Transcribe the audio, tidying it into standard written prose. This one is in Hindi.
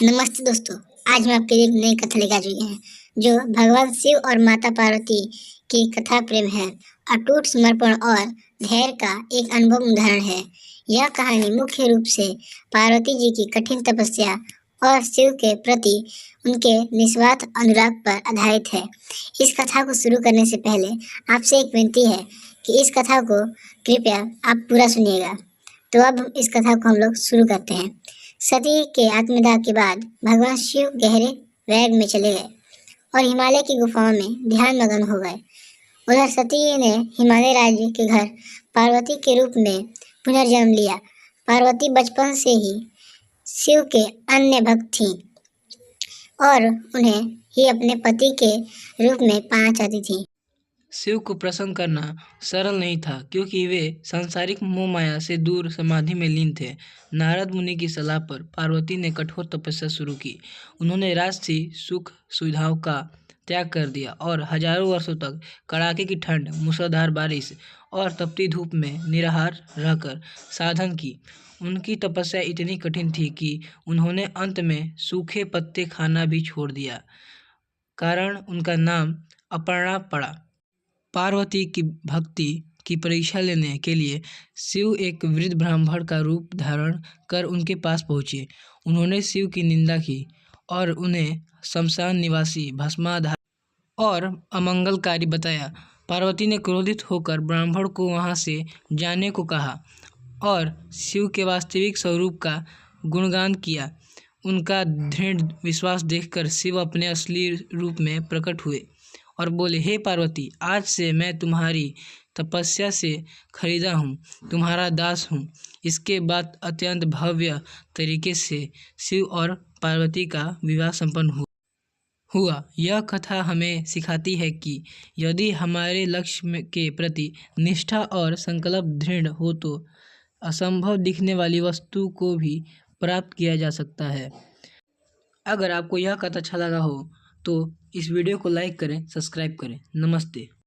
नमस्ते दोस्तों। आज मैं आपके लिए एक नई कथा लेकर आ चुके हैं जो भगवान शिव और माता पार्वती की कथा प्रेम है, अटूट समर्पण और धैर्य का एक अनुभव उदाहरण है। यह कहानी मुख्य रूप से पार्वती जी की कठिन तपस्या और शिव के प्रति उनके निस्वार्थ अनुराग पर आधारित है। इस कथा को शुरू करने से पहले आपसे एक विनती है कि इस कथा को कृपया आप पूरा सुनिएगा। तो अब इस कथा को हम लोग शुरू करते हैं। सती के आत्मदाह के बाद भगवान शिव गहरे वैराग्य में चले गए और हिमालय की गुफाओं में ध्यान मग्न हो गए। उधर सती ने हिमालय राज्य के घर पार्वती के रूप में पुनर्जन्म लिया। पार्वती बचपन से ही शिव के अन्य भक्त थीं और उन्हें ही अपने पति के रूप में पाना चाहती थीं। शिव को प्रसन्न करना सरल नहीं था, क्योंकि वे सांसारिक मोह माया से दूर समाधि में लीन थे। नारद मुनि की सलाह पर पार्वती ने कठोर तपस्या शुरू की। उन्होंने राजसी सुख सुविधाओं का त्याग कर दिया और हजारों वर्षों तक कड़ाके की ठंड, मूसलाधार बारिश और तपती धूप में निराहार रहकर साधन की। उनकी तपस्या इतनी कठिन थी कि उन्होंने अंत में सूखे पत्ते खाना भी छोड़ दिया। कारण उनका नाम अपर्णा पड़ा। पार्वती की भक्ति की परीक्षा लेने के लिए शिव एक वृद्ध ब्राह्मण का रूप धारण कर उनके पास पहुँचे। उन्होंने शिव की निंदा की और उन्हें श्मशान निवासी, भस्माधार और अमंगलकारी बताया। पार्वती ने क्रोधित होकर ब्राह्मण को वहां से जाने को कहा और शिव के वास्तविक स्वरूप का गुणगान किया। उनका दृढ़ विश्वास देखकर शिव अपने असली रूप में प्रकट हुए और बोले, हे पार्वती, आज से मैं तुम्हारी तपस्या से खरीदा हूँ, तुम्हारा दास हूँ। इसके बाद अत्यंत भव्य तरीके से शिव और पार्वती का विवाह संपन्न हुआ। यह कथा हमें सिखाती है कि यदि हमारे लक्ष्य के प्रति निष्ठा और संकल्प दृढ़ हो तो असंभव दिखने वाली वस्तु को भी प्राप्त किया जा सकता है। अगर आपको यह कथा अच्छा लगा हो तो इस वीडियो को लाइक करें, सब्सक्राइब करें। नमस्ते।